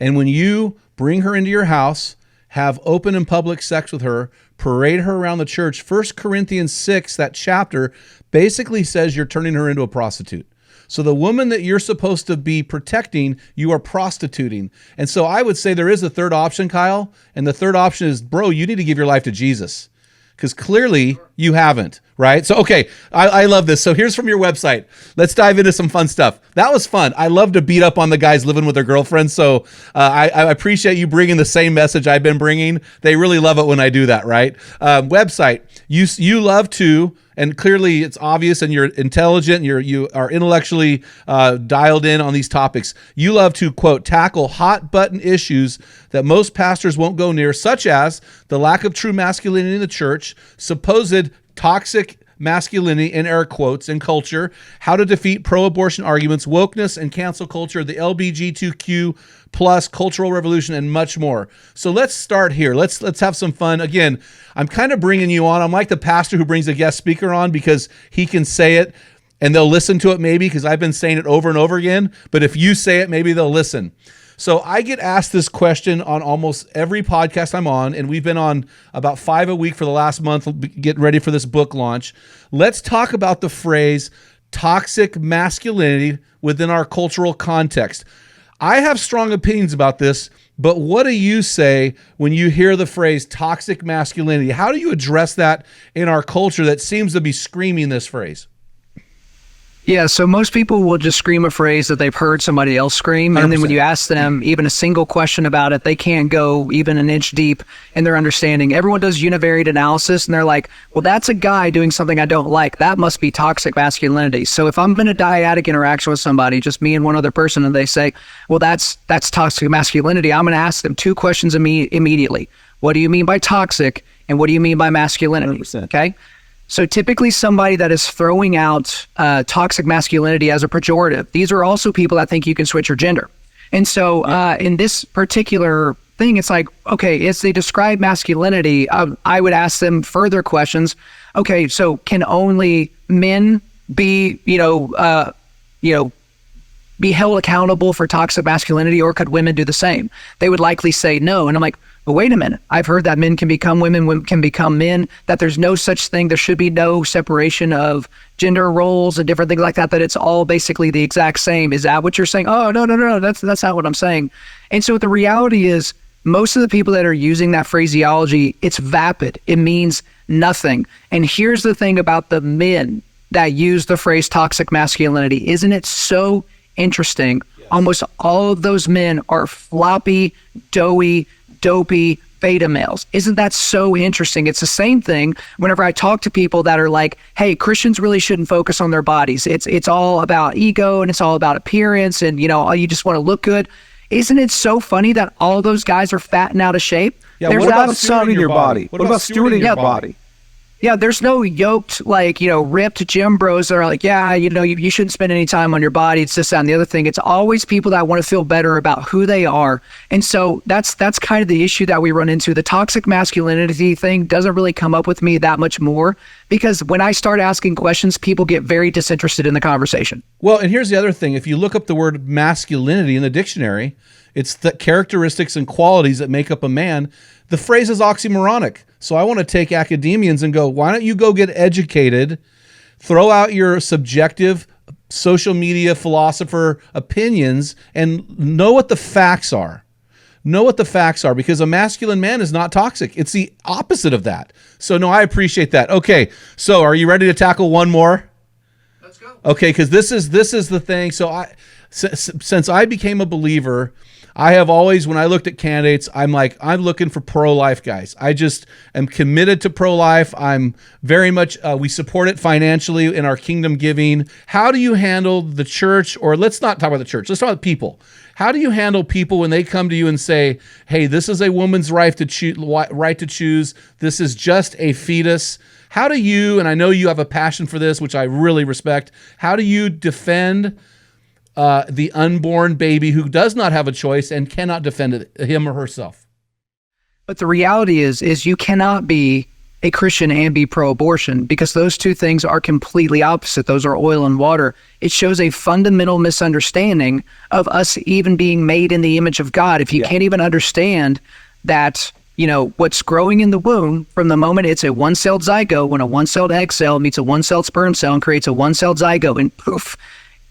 And when you bring her into your house, have open and public sex with her, parade her around the church, 1 Corinthians 6, that chapter, basically says you're turning her into a prostitute. So the woman that you're supposed to be protecting, you are prostituting. And so I would say there is a third option, Kyle. And the third option is, bro, you need to give your life to Jesus. Because clearly you haven't, right? So, okay, I love this. So here's from your website. Let's dive into some fun stuff. That was fun. I love to beat up on the guys living with their girlfriends. So I appreciate you bringing the same message I've been bringing. They really love it when I do that, right? Website, you love to, and clearly it's obvious, and you're intelligent, you are intellectually dialed in on these topics. You love to, quote, tackle hot button issues that most pastors won't go near, such as the lack of true masculinity in the church, supposed toxic masculinity, in air quotes, in culture, how to defeat pro-abortion arguments, wokeness and cancel culture, the LGBTQ plus cultural revolution, and much more. So let's start here. Let's have some fun. Again, I'm kind of bringing you on. I'm like the pastor who brings a guest speaker on because he can say it and they'll listen to it maybe, because I've been saying it over and over again. But if you say it, maybe they'll listen. So I get asked this question on almost every podcast I'm on, and we've been on about 5 a week for the last month, getting ready for this book launch. Let's talk about the phrase toxic masculinity within our cultural context. I have strong opinions about this, but what do you say when you hear the phrase toxic masculinity? How do you address that in our culture that seems to be screaming this phrase? Yeah, so most people will just scream a phrase that they've heard somebody else scream, and then when you ask them even a single question about it, they can't go even an inch deep in their understanding. Everyone does univariate analysis, and they're like, well, that's a guy doing something I don't like. That must be toxic masculinity. So if I'm in a dyadic interaction with somebody, just me and one other person, and they say, well, that's toxic masculinity, I'm going to ask them 2 questions immediately. What do you mean by toxic, and what do you mean by masculinity? 100%. Okay? So typically somebody that is throwing out toxic masculinity as a pejorative, these are also people that think you can switch your gender. And so in this particular thing, it's like, okay, as they describe masculinity, I would ask them further questions. Okay, so can only men be, be held accountable for toxic masculinity, or could women do the same? They would likely say no. And I'm like, but wait a minute, I've heard that men can become women, women can become men, that there's no such thing, there should be no separation of gender roles and different things like that, that it's all basically the exact same. Is that what you're saying? Oh, no, that's not what I'm saying. And so the reality is, most of the people that are using that phraseology, it's vapid. It means nothing. And here's the thing about the men that use the phrase toxic masculinity. Isn't it so interesting? Yes. Almost all of those men are floppy, doughy, dopey beta males. Isn't that so interesting? It's the same thing whenever I talk to people that are like, hey, Christians really shouldn't focus on their bodies. It's all about ego, and it's all about appearance, and you just want to look good. Isn't it so funny that all those guys are fat and out of shape? Yeah, what about stewarding your body? What about stewarding your body? Yeah, there's no yoked, ripped gym bros that are like, yeah, you shouldn't spend any time on your body. It's this, that, and the other thing. It's always people that want to feel better about who they are. And so that's kind of the issue that we run into. The toxic masculinity thing doesn't really come up with me that much more, because when I start asking questions, people get very disinterested in the conversation. Well, and here's the other thing. If you look up the word masculinity in the dictionary, it's the characteristics and qualities that make up a man. The phrase is oxymoronic. So I want to take academians and go, why don't you go get educated, throw out your subjective social media philosopher opinions and know what the facts are. Know what the facts are, because a masculine man is not toxic. It's the opposite of that. So no, I appreciate that. Okay, so are you ready to tackle one more? Let's go. Okay, because this is the thing. So since I became a believer, I have always, when I looked at candidates, I'm looking for pro-life guys. I just am committed to pro-life. I'm very much, we support it financially in our kingdom giving. How do you handle the church, or let's not talk about the church, let's talk about people. How do you handle people when they come to you and say, hey, this is a woman's right to choose. This is just a fetus. How do you, and I know you have a passion for this, which I really respect, how do you defend the unborn baby who does not have a choice and cannot defend him or herself? But the reality is you cannot be a Christian and be pro-abortion, because those two things are completely opposite. Those are oil and water. It shows a fundamental misunderstanding of us even being made in the image of God. If you can't even understand that, what's growing in the womb from the moment it's a one-celled zygote, when a one-celled egg cell meets a one-celled sperm cell and creates a one-celled zygote, and poof,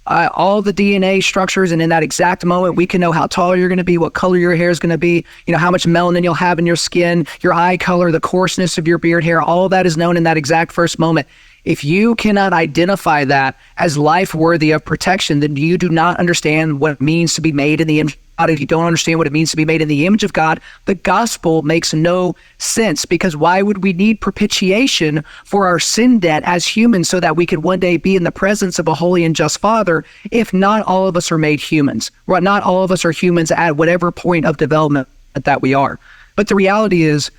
all the DNA structures, and in that exact moment, we can know how tall you're going to be, what color your hair is going to be, how much melanin you'll have in your skin, your eye color, the coarseness of your beard hair, all that is known in that exact first moment. If you cannot identify that as life worthy of protection, then you do not understand what it means to be made in the image of God. If you don't understand what it means to be made in the image of God, the gospel makes no sense, because why would we need propitiation for our sin debt as humans so that we could one day be in the presence of a holy and just Father if not all of us are made humans? Well, not all of us are humans at whatever point of development that we are. But the reality is,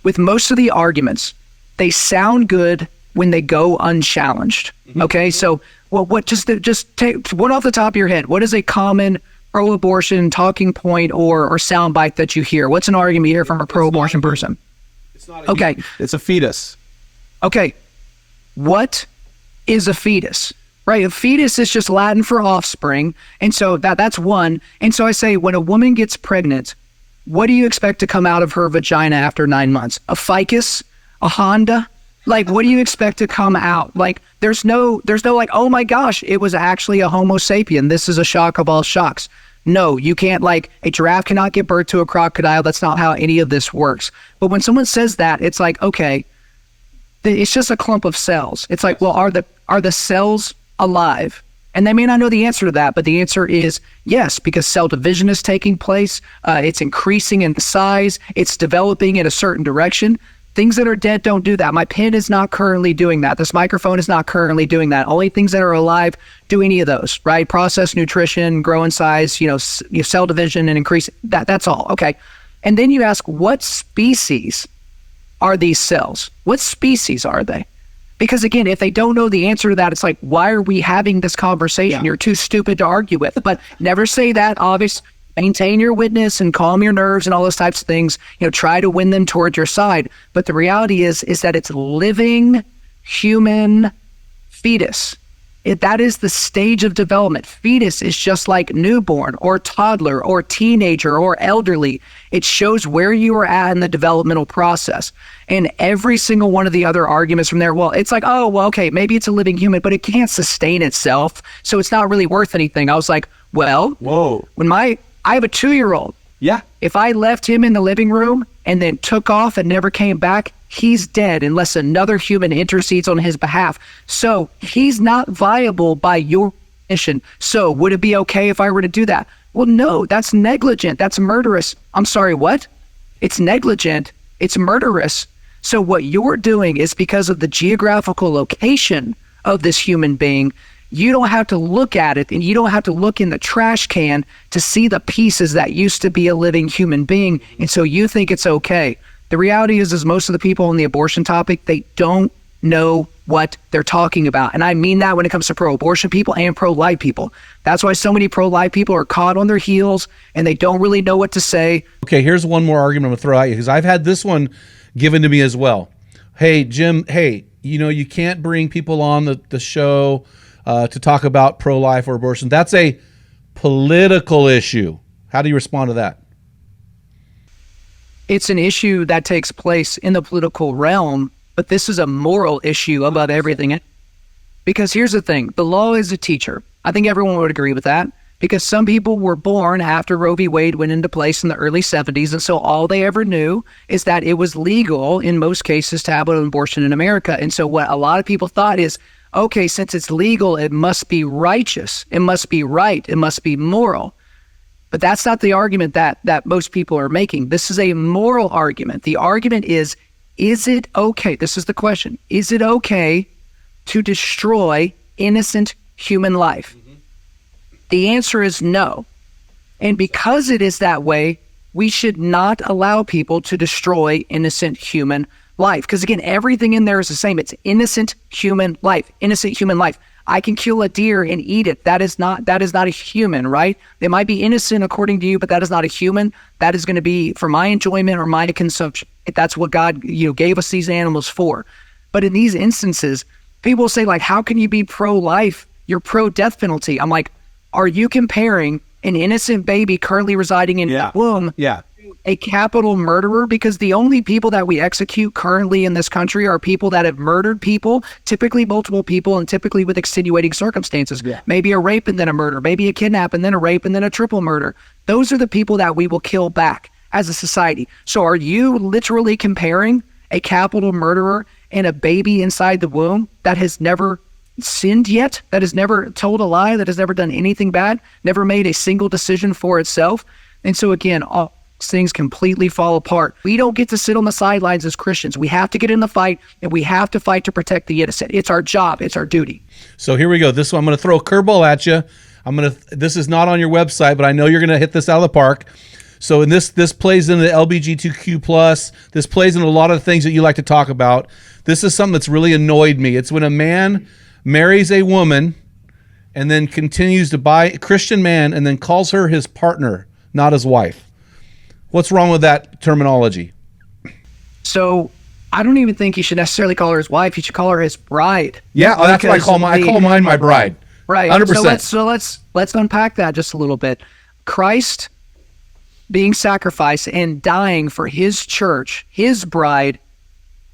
with most of the arguments, they sound good when they go unchallenged. Okay, so what? Just take one off the top of your head. What is a common pro-abortion talking point or soundbite that you hear? What's an argument you hear from a pro-abortion person? It's not okay. It's a fetus. Okay, what is a fetus? Right, a fetus is just Latin for offspring, and so that's one. And so I say, when a woman gets pregnant, what do you expect to come out of her vagina after 9 months? A ficus? A Honda? Like, what do you expect to come out? Like, there's no like, oh my gosh, it was actually a Homo sapien. This is a shock of all shocks. No, you can't, like, a giraffe cannot give birth to a crocodile. That's not how any of this works. But when someone says that, it's like, okay, it's just a clump of cells. It's like, well, are the cells alive? And they may not know the answer to that, but the answer is yes, because cell division is taking place. It's increasing in size. It's developing in a certain direction. Things that are dead don't do that. My pen is not currently doing that. This microphone is not currently doing that. Only things that are alive do any of those, right? Process nutrition, grow in size, cell division and increase. That's all. Okay. And then you ask, what species are these cells? What species are they? Because again, if they don't know the answer to that, it's like, why are we having this conversation? Yeah. You're too stupid to argue with. But never say that, obviously. Maintain your witness and calm your nerves and all those types of things. Try to win them toward your side. But the reality is that it's living human fetus. That is the stage of development. Fetus is just like newborn or toddler or teenager or elderly. It shows where you are at in the developmental process. And every single one of the other arguments from there, well, it's like, oh, well, okay, maybe it's a living human, but it can't sustain itself, so it's not really worth anything. I was like, well, whoa. I have a 2-year-old. Yeah. If I left him in the living room and then took off and never came back, he's dead unless another human intercedes on his behalf. So he's not viable by your mission. So would it be okay if I were to do that? Well, no, that's negligent. That's murderous. I'm sorry, what? It's negligent. It's murderous. So what you're doing is because of the geographical location of this human being, you don't have to look at it, and you don't have to look in the trash can to see the pieces that used to be a living human being. And so you think it's okay. The reality is most of the people on the abortion topic, they don't know what they're talking about. And I mean that when it comes to pro-abortion people and pro-life people. That's why so many pro-life people are caught on their heels and they don't really know what to say. Okay, here's one more argument I'm gonna throw at you, because I've had this one given to me as well. Hey, Jim, you can't bring people on the show to talk about pro-life or abortion. That's a political issue. How do you respond to that? It's an issue that takes place in the political realm, but this is a moral issue about everything. Because here's the thing, the law is a teacher. I think everyone would agree with that, because some people were born after Roe v. Wade went into place in the early 70s, and so all they ever knew is that it was legal in most cases to have an abortion in America. And so what a lot of people thought is, okay, since it's legal, it must be righteous, it must be right, it must be moral. But that's not the argument that most people are making. This is a moral argument. The argument is it okay? This is the question. Is it okay to destroy innocent human life? The answer is no. And because it is that way, we should not allow people to destroy innocent human life. Because again, everything in there is the same. It's innocent human life, innocent human life. I can kill a deer and eat it. That is not a human, right? They might be innocent according to you, but that is not a human. That is going to be for my enjoyment or my consumption. That's what God, gave us these animals for. But in these instances, people say, like, how can you be pro-life? You're pro-death penalty. I'm like, are you comparing an innocent baby currently residing in a womb to a capital murderer? Because the only people that we execute currently in this country are people that have murdered people, typically multiple people, and typically with extenuating circumstances. Maybe a rape and then a murder, maybe a kidnap and then a rape and then a triple murder. Those are the people that we will kill back as a society. So are you literally comparing a capital murderer and a baby inside the womb that has never sinned yet, that has never told a lie, that has never done anything bad, never made a single decision for itself? And so again, all things completely fall apart. We don't get to sit on the sidelines as Christians. We have to get in the fight, and we have to fight to protect the innocent. It's our job. It's our duty. So here we go. This one, I'm going to throw a curveball at you. This is not on your website, but I know you're going to hit this out of the park. So in this plays into the LGBTQ+. This plays into a lot of the things that you like to talk about. This is something that's really annoyed me. It's when a man marries a woman and then continues to buy a Christian man and then calls her his partner, not his wife. What's wrong with that terminology? So I don't even think you should necessarily call her his wife. You should call her his bride. Yeah, that's what I call mine. I call mine my bride. Right. 100%. So let's unpack that just a little bit. Christ being sacrificed and dying for his church, his bride,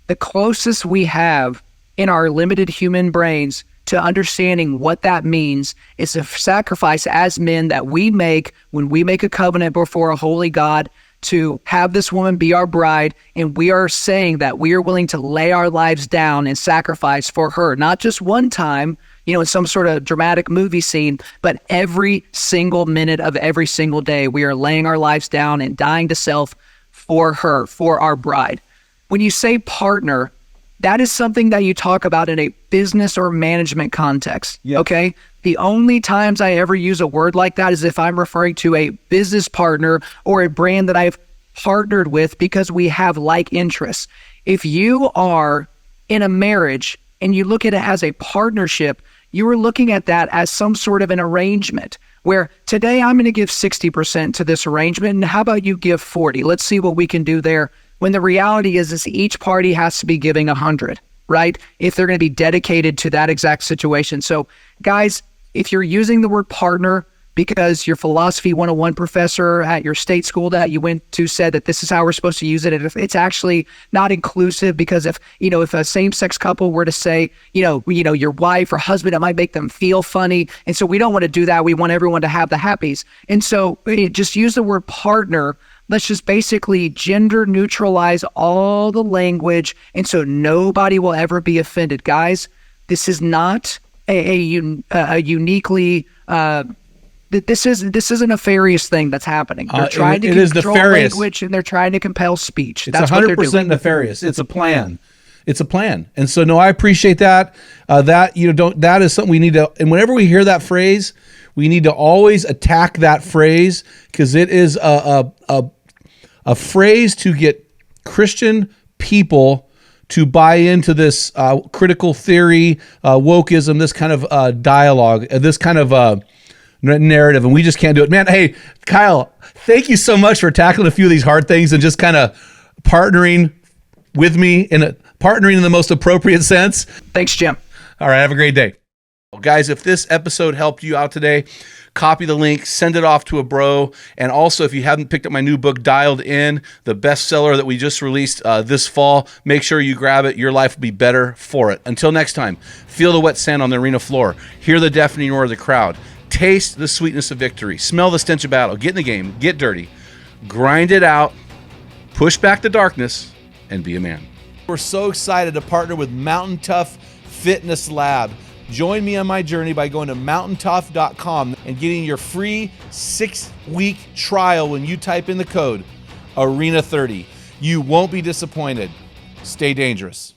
the closest we have in our limited human brains to understanding what that means is a sacrifice as men that we make when we make a covenant before a holy God to have this woman be our bride, and we are saying that we are willing to lay our lives down and sacrifice for her, not just one time, in some sort of dramatic movie scene, but every single minute of every single day, we are laying our lives down and dying to self for her, for our bride. When you say partner, that is something that you talk about in a business or management context, okay? The only times I ever use a word like that is if I'm referring to a business partner or a brand that I've partnered with because we have like interests. If you are in a marriage and you look at it as a partnership, you are looking at that as some sort of an arrangement where today I'm going to give 60% to this arrangement, and how about you give 40? Let's see what we can do there. When the reality is each party has to be giving 100, right? If they're going to be dedicated to that exact situation. So guys, if you're using the word partner because your philosophy 101 professor at your state school that you went to said that this is how we're supposed to use it, and if it's actually not inclusive, because if a same-sex couple were to say, your wife or husband, it might make them feel funny. And so we don't want to do that. We want everyone to have the happies. And so just use the word partner. Let's just basically gender neutralize all the language, and so nobody will ever be offended. Guys, this is not a uniquely this is a nefarious thing that's happening. They're trying to control language, and they're trying to compel speech. It's 100% nefarious. It's a plan. It's a plan. And so, no, I appreciate that. That is something we need to, and whenever we hear that phrase, we need to always attack that phrase, because it is a phrase to get Christian people to buy into this critical theory, wokeism, this kind of dialogue, this kind of narrative, and we just can't do it. Man, hey, Kyle, thank you so much for tackling a few of these hard things and just kind of partnering with me partnering in the most appropriate sense. Thanks, Jim. All right, have a great day. Guys, if this episode helped you out today, copy the link, send it off to a bro. And also, if you haven't picked up my new book, Dialed In, the bestseller that we just released this fall, make sure you grab it. Your life will be better for it. Until next time, feel the wet sand on the arena floor. Hear the deafening roar of the crowd. Taste the sweetness of victory. Smell the stench of battle. Get in the game. Get dirty. Grind it out. Push back the darkness and be a man. We're so excited to partner with Mountain Tough Fitness Lab. Join me on my journey by going to mountaintough.com and getting your free 6-week trial when you type in the code ARENA30. You won't be disappointed. Stay dangerous.